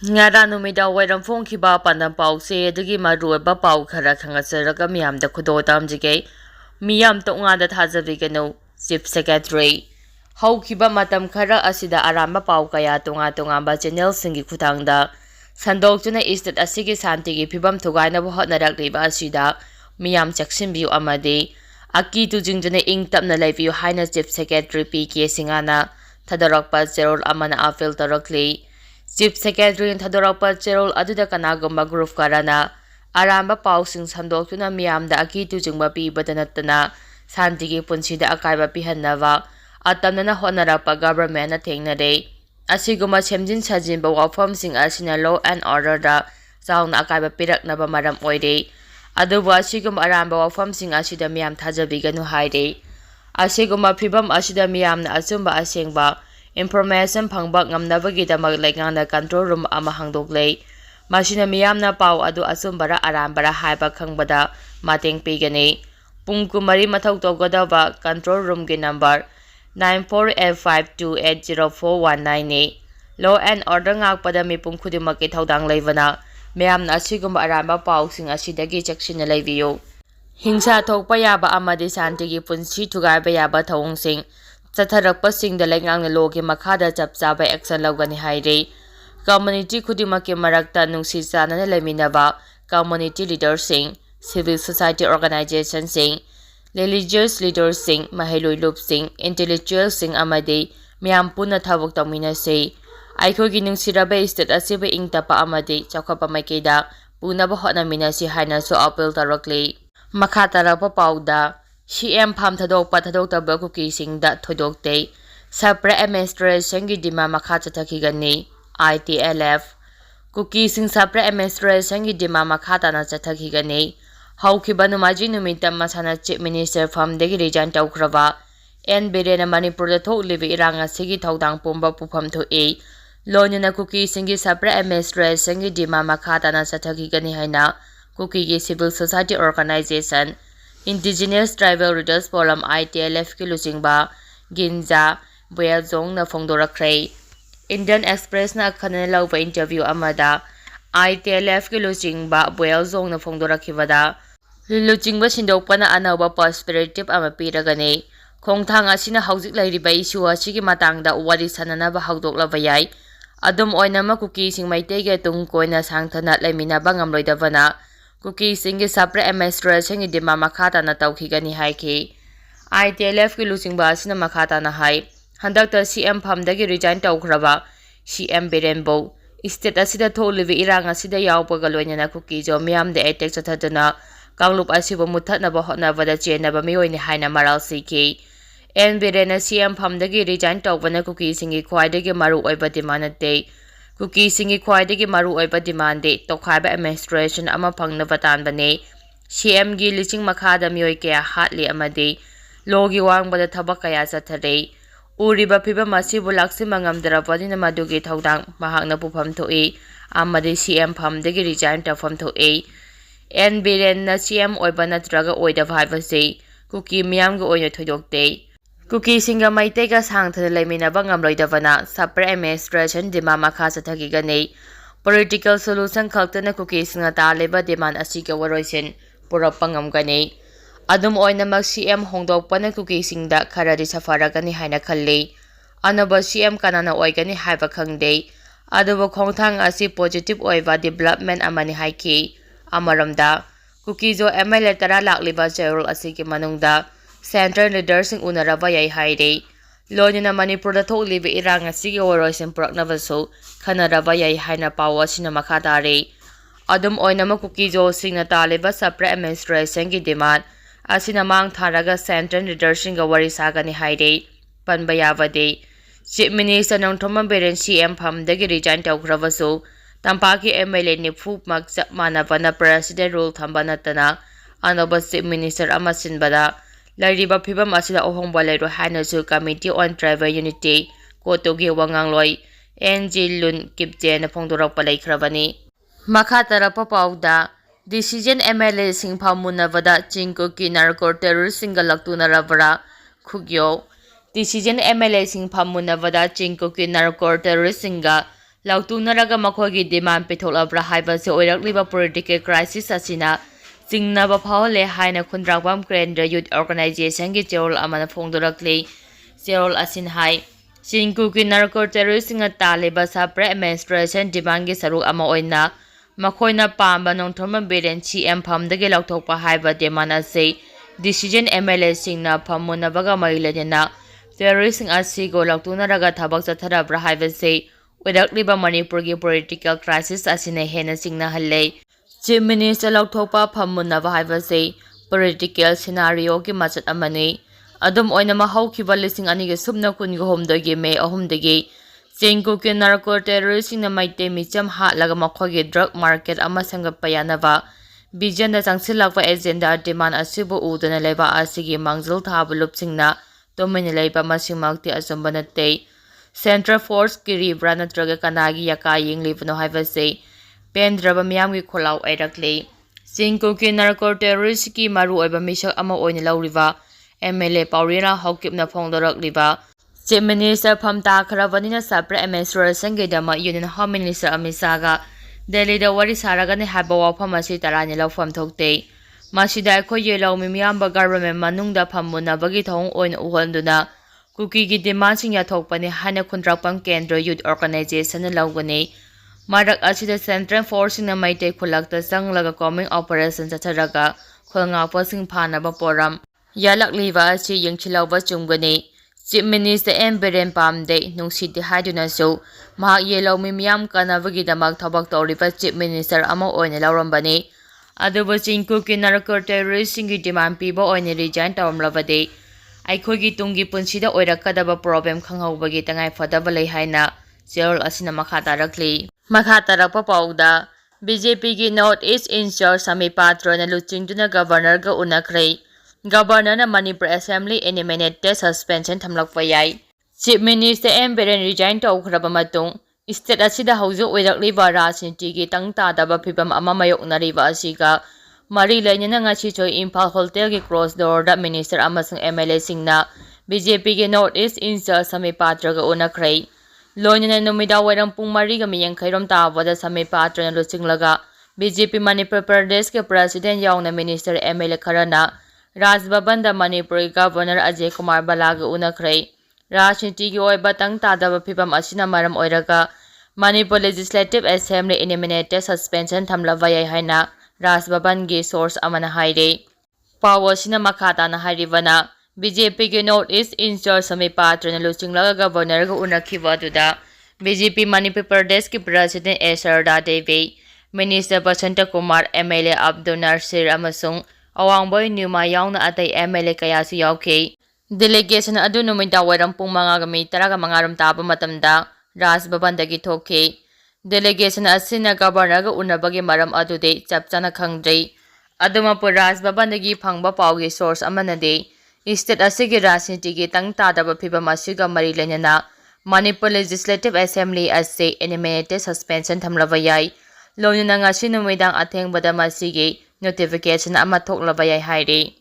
Ngara numida wairam phongkhiba pandam pause adagi maruba pau khara thangasaraga miyamda khudo tamjige miyam tonga thajabigano Chief Secretary haukiba matam khara asida aramba pau kaya tonga ba channel singi khutangda sandokjuna istat asigi santigi phibam thugaina hotnarakliba asida miyam chaksimbiu amade aki tujingjuna ingtapna laibiu haina Chief Secretary PK Singana thadarakpa cherol amana appeal tarakli Chief Secretary Thadorapa Cherol Aduda Kanagoma Group Karana Aramba Pausing Sandokuna Miam the Akitu Jumbapi Batanatana Santigi Punsida Akaiba Pihanava Atamana Honarapa government a thing na day Asiguma Chemjin Sajimba Wafam Sing Asina Law and Order da Sound Akaiba Pirak Naba Madam Oide Aduba Asigum Aramba Wafam Sing Asida Miam Tajabiganu Haide Asiguma Pibam Asida Miam Asumba Asingba Information pangbak ngamnabagidamag laingana control room ama hangdoklay masina miyamna pau adu asumbara arambara haiba khangbada mateng pigani pung kumari mathau tawgadaba control room gi number 9485280419 law and order ngakpada mipum khudimak ki thodang leibana miyamna asigum aramba pau sing asidagi chakshina leibiyo hingsa thokpa yaba amadi santigi punsi thugaiba yaba thawong sing Chatharakpasing the Langang Logi Makada Chapsaba Action Logani Haire Community Kudimaki Marakta Nungsi Sana Leminava Community Leaders Sing Civil Society Organization Sing Religious Leaders Sing Mahelui Loop Sing Intellectual Sing Amade Miampuna Tavok Tamina say Aikogi Nungsirabe State Asiba Ingtapa Amade Chakapa Makeda Punaba Hotnamina si Hana so appeal Tarakli Makatarapa Pauda CM Pam Tadok Patadok Tabakuki Sing that Todokte Sapre Administration Gidima Makata Takigani ITLF Kuki Sing Sapre Administration Gidima Makata Nachatakigani Haukibanu Majinumita Masana Chief Minister from the Girijan Taukrava and Berena Manipur the Tok Livi Iranga Sigi Todang Pumba Pupam to A Lonina Kuki Singi Sapre Administration Gidima Makata Nachatakigani Haina Kuki Civil Society Organization Indigenous Tribal Leaders Forum ITLF Kilusingba Ginza Buelzong na Fongdorakray Indian Express na kanalaw pa interview amada ITLF Kilusingba Buelzong na Fongdorakivada Liluchingba sindokpa na anawa perspective amapiragani Kongthang asina hauzik lairiba issue asigi matangda wari sananaba hagdoklabayay adum oina makuki sing maitege tungkoy na sangthana laiminaba ngamloidavana Kuki Singi Sapre Administration gi dima makata na tawkhigani haiki ITLF ki lusingba asina makata na hai handakta CM phamdagi resign tawkhraba CM Berenbo state asida tholibi irang asida yawpaga loinana kuki jo miam de attack chathaduna kanglup asibo muthatna ba hotna bada chena ba mioi ni haina maral siki en berena CM phamdagi resign tawbana kuki singi khwaidagi maru oiba dimanate Kuki Singi Kwaidagi Maru Oiba Demande Tokhaiba Administration Ama Pangnava Tanbane CM gi Liching Makada Mioi Kaya Hatli Amade Logi Wangbada Tabakaya Satare Uriba Piba Masibu Laksi Mangamdarabadina Madugi Todang Mahagna Pupam to A Amade CM Pam Degi Resign Tafam to A N Biren na CM Oibana Traga Oida Vivase Kuki Miamgo Oya Todok Day Kuki Singa Maitega Sang to the Lemina Bangamloidavana, Sapre Administration, Dima Makasa Tagigane, Political Solution Kaltana Kuki Singa Taleba Demand Asika Waroisin, Purapangam Gane, Adum Oinamag CM Hongdok Pana Kuki Singda Karadi Safaragani Haina Kale, Anaba CM Kanana Oigani Haiva Kangde, Adobo Kongtang Asi Positive Oiva Development Amani Haiki, Amaramda, Kukizo ML Tara Lakliba Gerald Asiki Manungda, Central Leaders in Unarava Yai Haide, Lonina Manipur the Tolibi Iranga Sigi Orois and Proknavaso, Kanarava Yai Haina Pawa Sinamakatare, Adam Oinama Kukizo Singna Taliba Sapre Administration Gidiman, Asinamang Taraga Central Leaders in Gawari Sagani Haide, Panbayava Day, Chief Minister Nong Toman Beren CM Pam the Girijan Taukravaso, Tampaki MLA Nifu Magzap Manavana President Rule Tambanatana, Anoba Chief Minister Amasin Bada. Lariba Pibam Asida Ohongbalero Hanasu Committee on Tribal Unity, Kotogi Wangangloi, NG Lun Kipjen Pongdorok Palay Kravani. Makatara Papauda, Decision MLA Sing Pamunavada, Chinko Kinarko Terrorist Singalactuna Ravara, Kugyo. Decision MLA Sing Pamunavada, Chinko Kinarko Terrorist Singa, ꯂꯥꯎꯇꯨꯅꯔꯒ ꯃꯈꯣꯏꯒꯤ ꯗꯤꯃꯥꯟ ꯄꯤꯊꯣꯛꯂꯕ꯭ꯔꯥ ꯍꯥꯏꯕꯁꯤ ꯑꯣꯏꯔꯛꯂꯤꯕ political crisis ꯑꯁꯤꯅ ꯆꯤꯡꯅꯕ ꯐꯥꯎꯍꯜꯂꯦ ꯍꯥꯏꯅ ꯈꯨꯟꯗ꯭ꯔꯥꯛꯄꯝ ꯀꯦꯟꯗ꯭ꯔ ꯌꯨꯠ ꯑꯣꯔꯒꯅꯥꯏꯖꯦꯁꯟꯒꯤ ꯆꯦꯔꯣꯜ ꯑꯃꯅ ꯐꯣꯡꯗꯣꯔꯛꯂꯤ꯫ ꯆꯦꯔꯣꯜ ꯑꯁꯤꯅ ꯍꯥꯏ ꯆꯤꯡꯀꯨꯀꯤ ꯅꯥꯔꯀꯣ ꯇꯦꯔꯣꯔꯤꯁꯁꯤꯡꯅ ꯇꯥꯜꯂꯤꯕ ꯁꯄ꯭ꯔꯦ ꯑꯦꯗꯃꯤꯅꯤꯁꯇ꯭ꯔꯦꯁꯟ ꯗꯤꯃꯥꯟꯒꯤ ꯁꯔꯨꯛ ꯑꯃ ꯑꯣꯏꯅ ꯃꯈꯣꯏꯅ ꯄꯥꯝꯕ ꯅꯣꯡꯊꯣꯟꯕꯝ ꯕꯤꯔꯦꯟ CM ꯐꯝꯗꯒꯤ ꯂꯧꯊꯣꯛꯄ ꯍꯥꯏꯕ ꯗꯤꯃꯥꯟ ꯑꯁꯤ ꯗꯤꯁꯤꯖꯟ MLAꯁꯤꯡꯅ ꯐꯝ ꯃꯨꯟꯅꯕꯒ ꯃꯔꯤ ꯂꯩꯅꯅ ꯇꯦꯔꯣꯔꯤꯁꯁꯤꯡ ꯑꯁꯤꯕꯨ ꯂꯧꯇꯨꯅꯔꯒ ꯊꯕꯛ ꯆꯠꯊꯔꯕ꯭ꯔꯥ ꯍꯥꯏꯕꯁꯤ ꯑꯣꯏꯔꯛꯂꯤꯕ ꯃꯅꯤꯄꯨꯔꯒꯤ ꯄꯣꯂꯤꯇꯤꯀꯦꯜ ꯀ꯭ꯔꯥꯏꯁꯤꯁ ꯑꯁꯤꯅ ꯍꯦꯟꯅ ꯆꯤꯡꯅꯍꯜꯂꯦ꯫ ꯆꯤꯐ ꯃꯤꯅꯤꯁꯇꯔ ꯂꯧꯊꯣꯛꯄ ꯐꯝ ꯃꯨꯟꯅꯕ ꯍꯥꯏꯕꯁꯤ ꯄꯣꯂꯤꯇꯤꯀꯦꯜ ꯁꯤꯅꯥꯔꯤꯑꯣꯒꯤ ꯃꯆꯠ ꯑꯃꯅꯤ꯫ ꯑꯗꯨꯝ ꯑꯣꯏꯅꯃꯛ ꯍꯧꯈꯤꯕ 2023ꯒꯤ ꯃꯦ 3ꯗꯒꯤ ꯆꯤꯡꯀꯨꯀꯤ ꯅꯥꯔꯀꯣ ꯇꯦꯔꯣꯔꯤꯁꯁꯤꯡꯅ ꯃꯩꯇꯩ ꯃꯤꯆꯝ ꯍꯥꯠꯂꯒ ꯃꯈꯣꯏꯒꯤ ꯗ꯭ꯔꯒ ꯃꯥꯔꯀꯦꯠ ꯑꯃ ꯁꯦꯝꯒꯠꯄ ꯌꯥꯅꯕ ꯚꯤꯖꯟꯗ ꯆꯪꯁꯤꯜꯂꯛꯄ ꯑꯦꯖꯦꯟꯗꯥ ꯗꯤꯃꯥꯟ ꯑꯁꯤꯕꯨ ꯎꯗꯨꯅ ꯂꯩꯕꯥꯛ ꯑꯁꯤꯒꯤ ꯃꯥꯡꯖꯤꯜ ꯊꯥꯕ ꯂꯨꯞꯁꯤꯡꯅ ꯇꯨꯃꯤꯟꯅ ꯂꯩꯕ ꯃꯁꯤꯃꯛꯇꯤ ꯑꯆꯨꯝꯕ ꯅꯠꯇꯦ꯫ ꯁꯦꯟꯇ꯭ꯔꯦꯜ ꯐꯣꯔꯁ ꯀꯤꯔꯤꯕ꯭ꯔꯥ ꯅꯠꯇ꯭ꯔꯒ ꯀꯅꯥꯒꯤ ꯌꯥꯀꯥ ꯌꯦꯡꯂꯤꯕꯅꯣ ꯍꯥꯏꯕꯁꯤ ꯄꯦꯟꯗ꯭ꯔꯕ ꯃꯤꯌꯥꯝꯒꯤ ꯈꯣꯜꯂꯥꯎ ꯑꯣꯏꯔꯛꯂꯤ꯫ ꯆꯤꯡꯀꯨꯀꯤ ꯅꯥꯔꯀꯣ ꯇꯦꯔꯣꯔꯤꯁꯀꯤ ꯃꯔꯨꯑꯣꯏꯕ ꯃꯤꯁꯛ ꯑꯃ ꯑꯣꯏꯅ ꯂꯧꯔꯤꯕ MLA ꯄꯥꯎꯔꯤꯅ ꯍꯧꯀꯤꯞꯅ ꯐꯣꯡꯗꯣꯔꯛꯂꯤꯕ ꯆꯤꯐ ꯃꯤꯅꯤꯁꯇꯔ ꯐꯝ ꯇꯥꯈ꯭ꯔꯕꯅꯤꯅ ꯁꯄ꯭ꯔꯦ ꯑꯦꯗꯃꯤꯅꯤꯁꯇ꯭ꯔꯦꯁꯟꯒꯤꯗꯃꯛ ꯌꯨꯅꯤꯌꯟ ꯍꯣꯝ ꯃꯤꯅꯤꯁꯇꯔ ꯑꯃꯤꯠ ꯁꯥꯍꯒ ꯗꯦꯜꯂꯤꯗ ꯋꯥꯔꯤ ꯁꯥꯔꯒꯅꯤ ꯍꯥꯏꯕ ꯋꯥꯐꯝ ꯑꯁꯤ ꯇꯔꯥꯏꯅ ꯂꯧꯐꯝ ꯊꯣꯛꯇꯦ꯫ ꯃꯁꯤꯗ ꯑꯩꯈꯣꯏ ꯌꯦꯜꯍꯧꯃꯤ ꯃꯤꯌꯥꯝꯕ ꯒꯚꯔꯟꯃꯦꯟꯠ ꯃꯅꯨꯡꯗ ꯐꯝ ꯃꯨꯟꯅꯕꯒꯤ ꯊꯧꯑꯣꯡ ꯑꯣꯏꯅ ꯎꯍꯟꯗꯨꯅ ꯀꯨꯀꯤꯒꯤ ꯗꯤꯃꯥꯟꯁꯤꯡ ꯌꯥꯊꯣꯛꯄꯅꯤ ꯍꯥꯏꯅ ꯈꯨꯟꯗ꯭ꯔꯥꯛꯄꯝ ꯀꯦꯟꯗ꯭ꯔ ꯌꯨꯠ ꯑꯣꯔꯒꯅꯥꯏꯖꯦꯁꯟꯅ ꯂꯧꯒꯅꯤ꯫ ꯃꯔꯛ ꯑꯁꯤꯗ ꯁꯦꯟꯇ꯭ꯔꯦꯜ ꯐꯣꯔꯁꯁꯤꯡꯅ ꯃꯩꯇꯩ ꯈꯨꯜꯂꯛꯇ ꯆꯪꯂꯒ ꯀꯣꯝꯕꯤꯡ ꯑꯣꯄꯔꯦꯁꯟ ꯆꯠꯊꯔꯒ ꯈꯨꯜꯉꯥꯛꯄꯁꯤꯡ ꯐꯥꯅꯕ ꯄꯣꯔꯝ ꯌꯥꯠꯂꯛꯂꯤꯕ ꯑꯁꯤ ꯌꯦꯡꯁꯤꯜꯍꯧꯕ ꯆꯨꯝꯒꯅꯤ꯫ ꯆꯤꯐ ꯃꯤꯅꯤꯁꯇꯔ M ꯕꯤꯔꯦꯟ ꯄꯥꯝꯗꯦ ꯅꯨꯡꯁꯤꯗꯦ ꯍꯥꯏꯗꯨꯅꯁꯨ ꯃꯍꯥꯛ ꯌꯦꯜꯍꯧꯃꯤ ꯃꯤꯌꯥꯝ ꯀꯟꯅꯕꯒꯤꯗꯃꯛ ꯊꯕꯛ ꯇꯧꯔꯤꯕ ꯆꯤꯐ ꯃꯤꯅꯤꯁꯇꯔ ꯑꯃ ꯑꯣꯏꯅ ꯂꯧꯔꯝꯕꯅꯤ꯫ ꯑꯗꯨꯕꯨ ꯆꯤꯡꯀꯨꯀꯤ ꯅꯥꯔꯀꯣ ꯇꯦꯔꯣꯔꯤꯁꯁꯤꯡꯒꯤ ꯗꯤꯃꯥꯟ ꯄꯤꯕ ꯑꯣꯏꯅ ꯔꯤꯖꯥꯏꯟ ꯇꯧꯔꯝꯂꯕꯗꯤ ꯑꯩꯈꯣꯏꯒꯤ ꯇꯨꯡꯒꯤ ꯄꯨꯟꯁꯤꯗ ꯑꯣꯏꯔꯛꯀꯗꯕ ꯄ꯭ꯔꯣꯕ꯭ꯂꯦꯝ ꯈꯪꯍꯧꯕꯒꯤ ꯇꯉꯥꯏꯐꯗꯕ ꯂꯩ ꯍꯥꯏꯅ ꯆꯦꯔꯣꯜ ꯑꯁꯤꯅ ꯃꯈꯥ ꯇꯥꯔꯛꯂꯤ꯫ ꯃꯈꯥ ꯇꯥꯔꯛꯄ ꯄꯥꯎꯗ BJPꯒꯤ ꯅꯣꯔꯊ ꯏꯁꯠ ꯏꯟꯆꯥꯔꯖ ꯁꯃꯤ ꯄꯥꯇ꯭ꯔꯅ ꯂꯨꯆꯤꯡꯗꯨꯅ ꯒꯚꯔꯅꯔꯒ ꯎꯅꯈ꯭ꯔꯦ꯫ ꯒꯚꯔꯅꯔꯅ ꯃꯅꯤꯄꯨꯔ ꯑꯦꯁꯦꯝꯕ꯭ꯂꯤ ꯑꯦꯅꯤꯃꯦꯇꯦꯗ ꯁꯁꯄꯦꯟꯁꯟ ꯊꯝꯂꯛꯄ ꯌꯥꯏ꯫ Chief minister M Biren resign ꯇꯧꯈ꯭ꯔꯕ ꯃꯇꯨꯡ ꯁ꯭ꯇꯦꯠ ꯑꯁꯤꯗ ꯍꯧꯖꯤꯛ ꯑꯣꯏꯔꯛꯂꯤꯕ ꯔꯥꯖꯅꯤꯇꯤꯒꯤ ꯇꯪ ꯇꯥꯗꯕ ꯐꯤꯚꯝ ꯑꯃ ꯃꯥꯌꯣꯛꯅꯔꯤꯕ ꯑꯁꯤꯒ ꯃꯔꯤ ꯂꯩꯅꯅ ꯉꯁꯤꯁꯨ ꯏꯝꯐꯥꯜ ꯍꯣꯇꯦꯜꯒꯤ ꯀ꯭ꯔꯣꯁ ꯗꯣꯔꯗ ꯃꯤꯅꯤꯁꯇꯔ ꯑꯃꯁꯨꯡ MLAꯁꯤꯡꯅ BJPꯒꯤ ꯅꯣꯔꯊ ꯏꯁꯠ ꯏꯟꯆꯥꯔꯖ ꯁꯃꯤ ꯄꯥꯇ꯭ꯔꯒ ꯎꯅꯈ꯭ꯔꯦ꯫ ꯂꯣꯏꯅꯅ ꯅꯨꯃꯤꯗꯥꯡꯋꯥꯏꯔꯝ ꯄꯨꯡ 4:40 ꯇꯥꯕꯗ ꯁꯃꯤ ꯄꯥꯇ꯭ꯔꯅ ꯂꯨꯆꯤꯡꯂꯒ BJP ꯃꯅꯤꯄꯨꯔ ꯄ꯭ꯔꯗꯦꯁꯀꯤ ꯄ꯭ꯔꯁꯤꯗꯦꯟꯠ ꯌꯥꯎꯅ ꯃꯤꯅꯤꯁꯇꯔ MLA ꯈꯔꯅ ꯔꯥꯖꯚꯕꯟꯗ ꯃꯅꯤꯄꯨꯔꯒꯤ ꯒꯚꯔꯅꯔ ꯑꯖꯌ ꯀꯨꯃꯥꯔ ꯕꯥꯂꯥꯒ ꯎꯅꯈ꯭ꯔꯦ꯫ ꯔꯥꯖꯅꯤꯇꯤꯒꯤ ꯑꯣꯏꯕ ꯇꯪ ꯇꯥꯗꯕ ꯐꯤꯚꯝ ꯑꯁꯤꯅ ꯃꯔꯝ ꯑꯣꯏꯔꯒ Manipur legislative assembly animated suspension ꯊꯝꯂꯕ ꯌꯥꯏ ꯍꯥꯏꯅ ꯔꯥꯖꯚꯕꯟꯒꯤ ꯁꯣꯔꯁ ꯑꯃꯅ ꯍꯥꯏꯔꯤ꯫ ꯄꯥꯎ ꯑꯁꯤꯅ ꯃꯈꯥ ꯇꯥꯅ ꯍꯥꯏꯔꯤꯕꯅ BJPꯒꯤ ꯅꯣꯔꯊ ꯏꯁꯠ ꯏꯟꯆꯥꯔꯖ ꯁꯃꯤ ꯄꯥꯇ꯭ꯔꯅ ꯂꯨꯆꯤꯡꯂꯒ ꯒꯚꯔꯅꯔꯒ ꯎꯅꯈꯤꯕ ꯑꯗꯨꯗ BJP ꯃꯅꯤꯄꯨꯔ ꯄ꯭ꯔꯗꯦꯁꯀꯤ president A Sarda Devi, minister Basanta Kumar, MLA Abdul Nasir ꯑꯃꯁꯨꯡ ꯑꯋꯥꯡꯕꯣꯏ ꯅ꯭ꯌꯨꯃꯥ ꯌꯥꯎꯅ ꯑꯇꯩ MLA ꯀꯌꯥꯁꯨ ꯌꯥꯎꯈꯤ꯫ ꯗꯦꯂꯤꯒꯦꯁꯟ ꯑꯗꯨ ꯅꯨꯃꯤꯗꯥꯡꯋꯥꯏꯔꯝ ꯄꯨꯡ 5:35 ꯇꯥꯕ ꯃꯇꯝꯗ ꯔꯥꯖꯚꯕꯟꯗꯒꯤ ꯊꯣꯛꯈꯤ꯫ ꯗꯦꯂꯤꯒꯦꯁꯟ ꯑꯁꯤꯅ ꯒꯚꯔꯅꯔꯒ ꯎꯅꯕꯒꯤ ꯃꯔꯝ ꯑꯗꯨꯗꯤ ꯆꯞ ꯆꯥꯅ ꯈꯪꯗ꯭ꯔꯤ꯫ ꯑꯗꯨꯃꯛꯄꯨ ꯔꯥꯖꯚꯕꯟꯗꯒꯤ ꯐꯪꯕ ꯄꯥꯎꯒꯤ ꯁꯣꯔꯁ ꯑꯃꯅꯗꯤ ꯁ꯭ꯇꯦꯠ ꯑꯁꯤꯒꯤ ꯔꯥꯖꯅꯤꯇꯤꯒꯤ ꯇꯪ ꯇꯥꯗꯕ ꯐꯤꯚꯝ ꯑꯁꯤꯒ ꯃꯔꯤ ꯂꯩꯅꯅ ꯃꯅꯤꯄꯨꯔ ꯂꯦꯖꯤꯁꯂꯦꯇꯤꯚ ꯑꯦꯁꯦꯝꯕ꯭ꯂꯤ ꯑꯁꯤ ꯑꯦꯅꯤꯃꯦꯇꯦꯗ ꯁꯁꯄꯦꯟꯁꯟ ꯊꯝꯂꯕ ꯌꯥꯏ꯫ ꯂꯣꯏꯅꯅ ꯉꯁꯤ ꯅꯨꯃꯤꯗꯥꯡ ꯑꯊꯦꯡꯕꯗ ꯃꯁꯤꯒꯤ ꯅꯣꯇꯤꯐꯤꯀꯦꯁꯟ ꯑꯃ ꯊꯣꯛꯂꯕ ꯌꯥꯏ ꯍꯥꯏꯔꯤ꯫